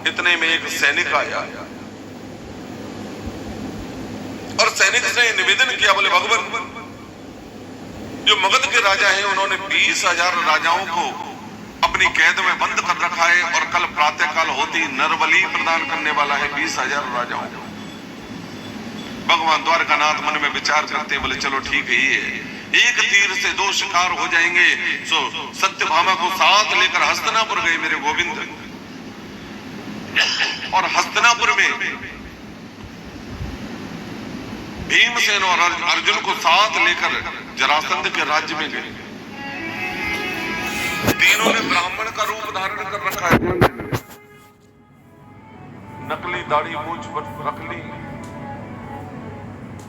इतने में एक सैनिक आया और सैनिक ने निवेदन किया, बोले भगवान, जो मगध के राजा हैं उन्होंने 20,000 राजाओं को अपनी कैद में बंद कर रखा है और कल प्रातः काल होती नरबली प्रदान करने वाला है 20,000 राजाओं को। भगवान द्वारकानाथ मन में विचार करते हैं, बोले चलो ठीक ही है, एक तीर से दो शिकार हो जाएंगे। सो सत्यभामा को साथ लेकर हस्तिनापुर गए मेरे गोविंद, और हस्तिनापुर में भीमसेन और अर्जुन को साथ लेकर जरासंध के राज्य में गए। तीनों ने ब्राह्मण का रूप धारण कर रखा है, नकली दाढ़ी मूंछ पर रख ली,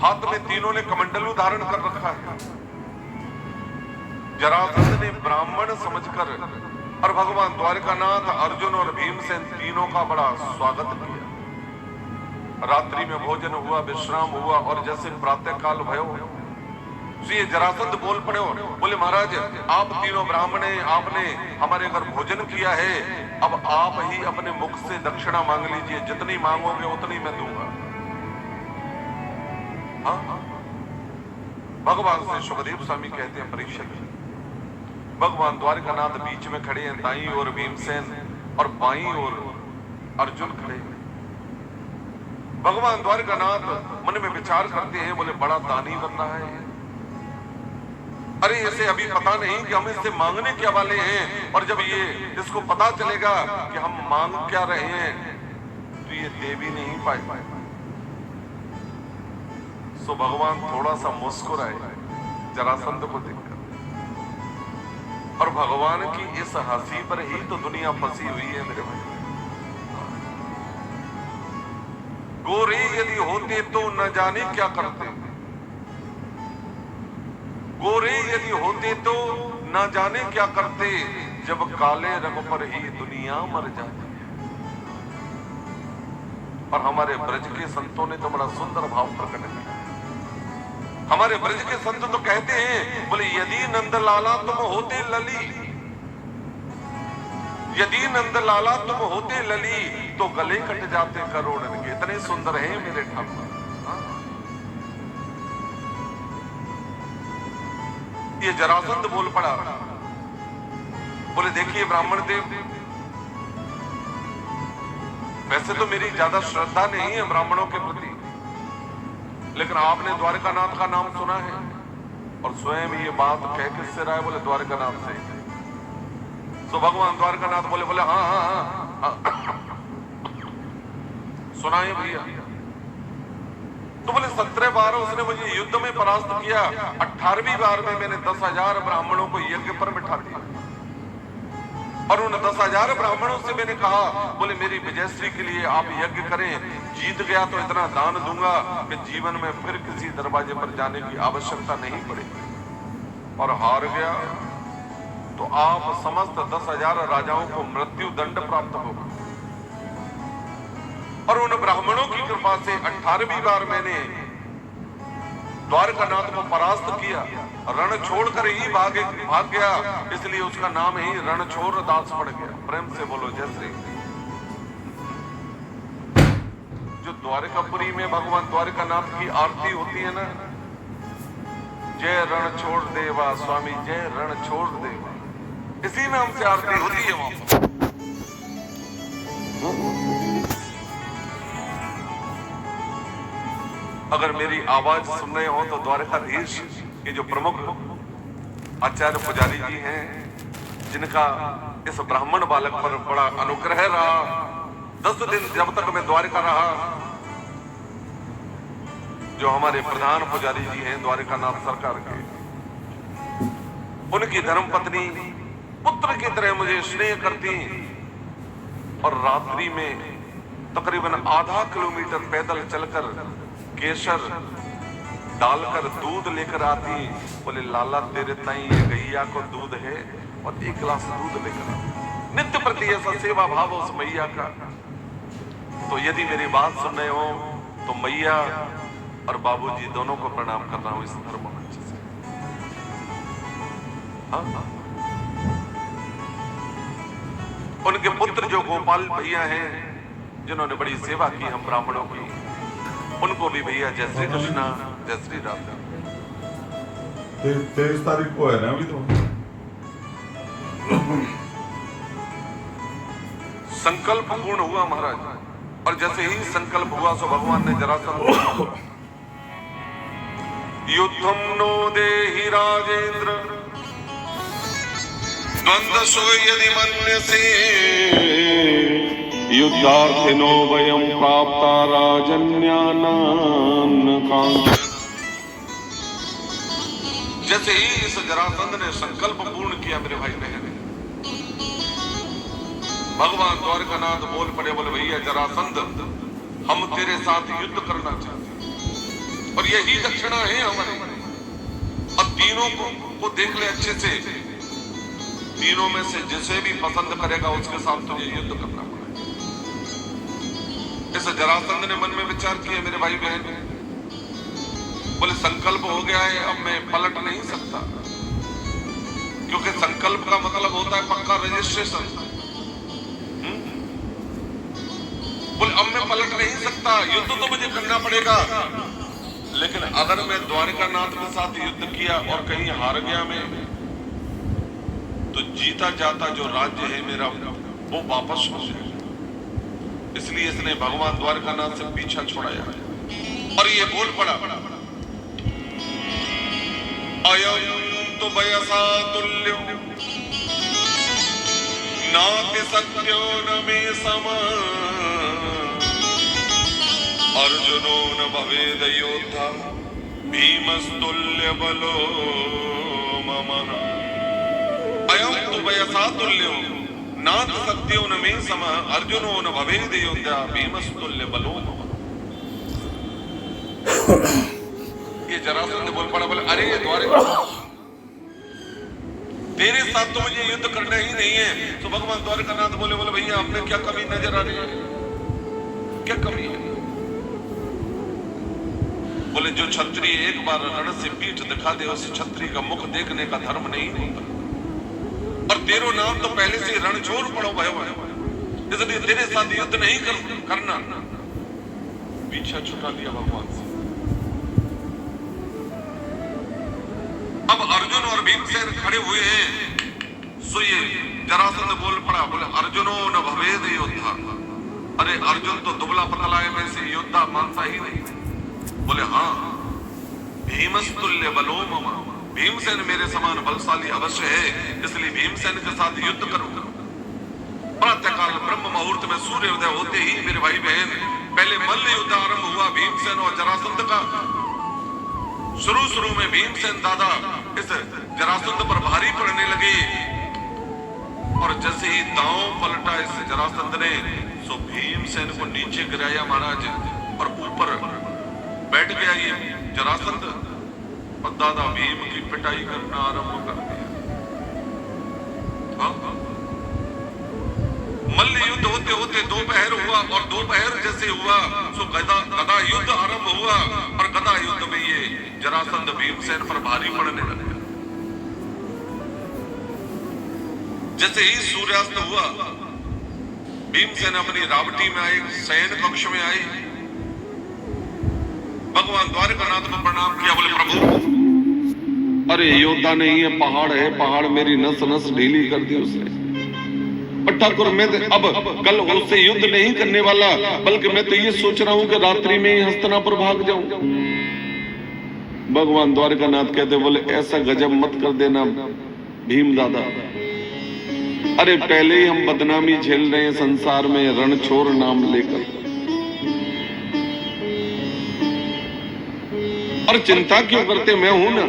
हाथ में तीनों ने कमंडलू धारण कर रखा है। जरासंध ने ब्राह्मण समझकर और भगवान द्वारकानाथ, अर्जुन और भीमसेन तीनों का बड़ा स्वागत किया। रात्रि में भोजन हुआ, विश्राम हुआ, और जैसे प्रातः काल भयो तो ये जरासंध बोल पड़े, बोले महाराज आप तीनों ब्राह्मण हैं, आपने हमारे घर भोजन किया है, अब आप ही अपने मुख से दक्षिणा मांग लीजिए, जितनी मांगोगे उतनी मैं दूंगा। हाँ, भगवान से सुखदेव स्वामी कहते हैं, परीक्षित, भगवान द्वारकानाथ बीच में खड़े हैं, दाईं ओर भीमसेन और बाईं ओर अर्जुन खड़े हैं। भगवान द्वारकानाथ मन में विचार करते हैं, बोले बड़ा दानी बनना है, अरे इसे अभी पता नहीं कि हम इससे मांगने क्या वाले हैं, और जब ये इसको पता चलेगा कि हम मांग क्या रहे हैं तो ये दे भी नहीं पाए। सो भगवान थोड़ा सा मुस्कुराए जरासंध को देखकर, और भगवान की इस हंसी पर ही तो दुनिया फंसी हुई है मेरे भाई। गोरे यदि होते तो न जाने क्या करते, गोरे यदि होते तो न जाने क्या करते, जब काले रंग पर ही दुनिया मर जाती है। और हमारे ब्रज के संतों ने तो बड़ा सुंदर भाव प्रकट किया। हमारे ब्रज के संत तो कहते हैं, बोले यदि नंदलाला तुम होते लली, यदि नंदलाला तुम होते लली, तो गले कट जाते करोड़न के। इतने सुंदर हैं मेरे ठाकुर। ये जरासंध बोल पड़ा, बोले देखिए ब्राह्मण देव, वैसे तो मेरी ज्यादा श्रद्धा नहीं है ब्राह्मणों के प्रति, लेकिन आपने द्वारकानाथ का नाम सुना है, और स्वयं ये बात कह किससे रहा है, बोले द्वारकानाथ से। तो भगवान द्वारकानाथ बोले, बोले हाँ हाँ हाँ, सुनाए भैया। तो बोले 17 बार उसने मुझे युद्ध में परास्त किया, 18वीं बार में मैंने 10,000 ब्राह्मणों को यज्ञ पर बिठा दिया, और उन 10,000 ब्राह्मणों से मैंने कहा, बोले मेरी विजयश्री के लिए आप यज्ञ करें, जीत गया तो इतना दान दूंगा कि जीवन में फिर किसी दरवाजे पर जाने की आवश्यकता नहीं पड़ेगी, और हार गया तो आप समस्त 10,000 राजाओं को मृत्यु दंड प्राप्त होगा। और उन ब्राह्मणों की कृपा से 18वीं बार मैंने द्वारकानाथ को परास्त किया, रण छोड़कर ही भाग गया, इसलिए उसका नाम ही रणछोड़ दास पड़ गया। प्रेम से बोलो जय श्री। जो द्वारकापुरी में भगवान द्वारकानाथ की आरती होती है ना, जय रणछोड़ देवा स्वामी, जय रणछोड़ देवा, इसी नाम से आरती होती है वहां। अगर मेरी आवाज सुन रहे हो तो द्वारकाधीश के जो प्रमुख आचार्य पुजारी जी हैं, जिनका इस ब्राह्मण बालक पर बड़ा अनुग्रह रहा, 10 दिन जब तक मैं द्वारका रहा, जो हमारे प्रधान पुजारी जी हैं द्वारकानाथ सरकार के, उनकी धर्मपत्नी पुत्र की तरह मुझे स्नेह करती, और रात्रि में तकरीबन आधा किलोमीटर पैदल चलकर केसर डालकर दूध लेकर आती, बोले लाला तेरे ताई ये गैया को दूध है, और 1 गिलास दूध लेकर आती। नित्य प्रति ऐसा सेवा भाव उस मैया का। तो यदि मेरी बात सुन रहे हो तो मैया और बाबूजी दोनों को प्रणाम कर रहा हूं इस धर्म मंच से। हाँ? उनके पुत्र जो गोपाल भैया हैं, जिन्होंने बड़ी सेवा की हम ब्राह्मणों की, उनको भी भैया जय श्री कृष्णा, जय श्री राम। 23 तारीख को है ना अभी तो। संकल्प पूर्ण हुआ महाराज, और जैसे ही संकल्प हुआ सो भगवान ने जरासंध युद्धम नो देहि राजेंद्र द्वंद्व सो यदि मन्यसे युद्धार्थिनो वयं प्राप्ता राजन्यानां कांक्षा। जैसे ही इस जरासंध ने संकल्प पूर्ण किया मेरे भाई बहन, भगवान द्वारकानाथ बोल पड़े, बोले भैया जरासंध हम तेरे साथ युद्ध करना चाहते हैं और यही दक्षिणा है हमारे। अब तीनों को देख ले अच्छे से, तीनों में से जिसे भी पसंद करेगा उसके साथ तुझे युद्ध करना पड़ेगा। इस जरासंध ने मन में विचार किया मेरे भाई बहन, बोले संकल्प हो गया है, अब मैं पलट नहीं सकता, क्योंकि संकल्प का मतलब होता है पक्का रजिस्ट्रेशन। बोले अब मैं पलट नहीं सकता, युद्ध तो मुझे करना पड़ेगा। लेकिन अगर मैं द्वारकानाथ के साथ युद्ध किया और कहीं हार गया मैं, तो जीता जाता जो राज्य है मेरा वो वापस हो जाएगा। इसलिए इसने भगवान द्वारकानाथ से पीछा छुड़ाया और ये बोल पड़ा, अयं तो वयसा तुल्यो नाति सत्यो न मे समा अर्जुनो न भवेद योद्धा भीमस्तुल्य बलो मम। अयं तु वयसा तुल्यो नाथ सत्यो न मे समः अर्जुनो न भवेद योद्धा भीमस्तुल्य बलो मम। ये जरासंध बोल पड़ा, बोले अरे ये द्वारका तेरे साथ तो मुझे युद्ध करना ही नहीं है। तो भगवान द्वारकानाथ बोले, बोले भैया आपने क्या कमी नजर आ रही है, क्या कमी है? बोले जो क्षत्रिय एक बार रण से पीठ दिखा दे उस क्षत्रिय का मुख देखने का धर्म नहीं होता। और तेरो नाम तो पहले से रणछोड़ पड़ो भयो, इसलिए तेरे साथ युद्ध नहीं करना। पीछा छुटा दिया भगवान से। अब अर्जुन और भीमसेन खड़े हुए हैं, सो ये जरासंध बोल पड़ा, बोले अर्जुनो न भवेद योद्धा। अरे अर्जुन तो दुबला पतला है, वैसे योद्धा मानता ही नहीं। बोले हाँ, भीमस्तुल्य बलो मम, भीमसेन मेरे समान बलशाली अवश्य है, इसलिए भीमसेन के साथ युद्ध करूंगा। प्रातःकाल ब्रह्म मुहूर्त में सूर्योदय होते ही मेरे भाई बहन पहले मल्ल युद्ध आरंभ हुआ भीमसेन और जरासंध का। शुरू में भीमसेन दादा इस जरासंध पर भारी पड़ने लगे, और जैसे ही दांव पलटा इस जरासंध ने, सो भीमसेन को नीचे गिराया महाराज, और ऊपर बैठ गया ये जरासंध, और दादा भीम की पिटाई करना आरंभ कर दिया। मल्ल युद्ध होते होते दोपहर हुआ, और दोपहर जैसे हुआ सो गदा युद्ध आरंभ हुआ, और गदा युद्ध में ये जरासंध भीमसेन पर भारी पड़ने लगा। जैसे ही सूर्यास्त हुआ, भीमसेन अपनी रावटी में आए, शयन कक्ष में आए, भगवान द्वारकानाथ को प्रणाम किया, बोले प्रभु अरे योद्धा नहीं है, पहाड़ है, पहाड़ मेरी नस नस ढीली कर दी उसने। और ठाकुर मैं अब कल उससे युद्ध नहीं करने वाला, बल्कि मैं तो ये सोच रहा हूं कि रात्रि में ही हस्तिनापुर भाग जाऊं। भगवान द्वारकानाथ कहते, बोले ऐसा गजब मत कर देना भीम दादा, अरे पहले ही हम बदनामी झेल रहे हैं संसार में रणछोड़ नाम लेकर, और चिंता क्यों करते, मैं हूं ना।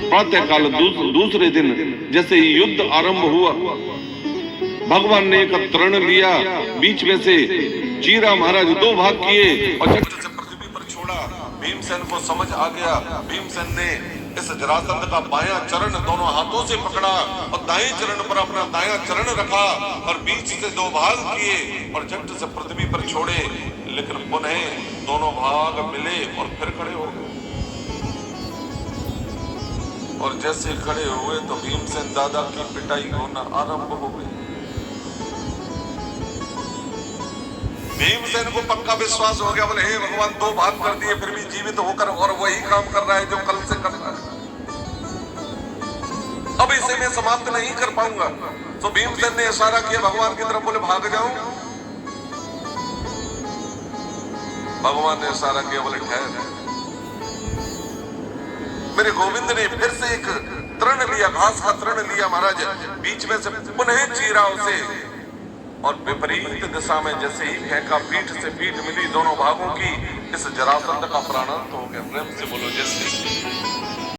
प्रातःकाल दूसरे दिन जैसे ही युद्ध आरंभ हुआ, भगवान ने एक तरण लिया, बीच में से चीरा महाराज दो भाग किए और झट से पृथ्वी पर छोड़ा। भीमसेन को समझ आ गया, भीमसेन ने इस जरासंध का बायां चरण दोनों हाथों से पकड़ा और दाएं चरण पर अपना दायां चरण रखा और बीच से दो भाग किए और झट से पृथ्वी पर छोड़े। लेकिन पुनः दोनों भाग मिले और फिर खड़े हो गए, और जैसे खड़े हुए तो भीमसेन दादा की पिटाई होना आरंभ हो गई। भीमसेन को पक्का विश्वास हो गया, बोले हे भगवान, 2 भाग कर दिए फिर भी जीवित होकर और वही काम कर रहा है जो कल से कर रहा है, अब इसे मैं समाप्त नहीं कर पाऊंगा। तो भीमसेन ने इशारा किया भगवान की तरफ, बोले भाग जाऊं। भगवान ने इशारा किया, बोले ठहर। मेरे गोविंद ने फिर से एक तृण लिया, घास का तृण लिया महाराज, बीच में से पुनः चीरा उसे और विपरीत दिशा में जैसे ही फेंका, पीठ से पीठ मिली दोनों भागों की, इस जरासंध का प्राणांत हो गया। प्रेम से बोलो जय श्री कृष्ण।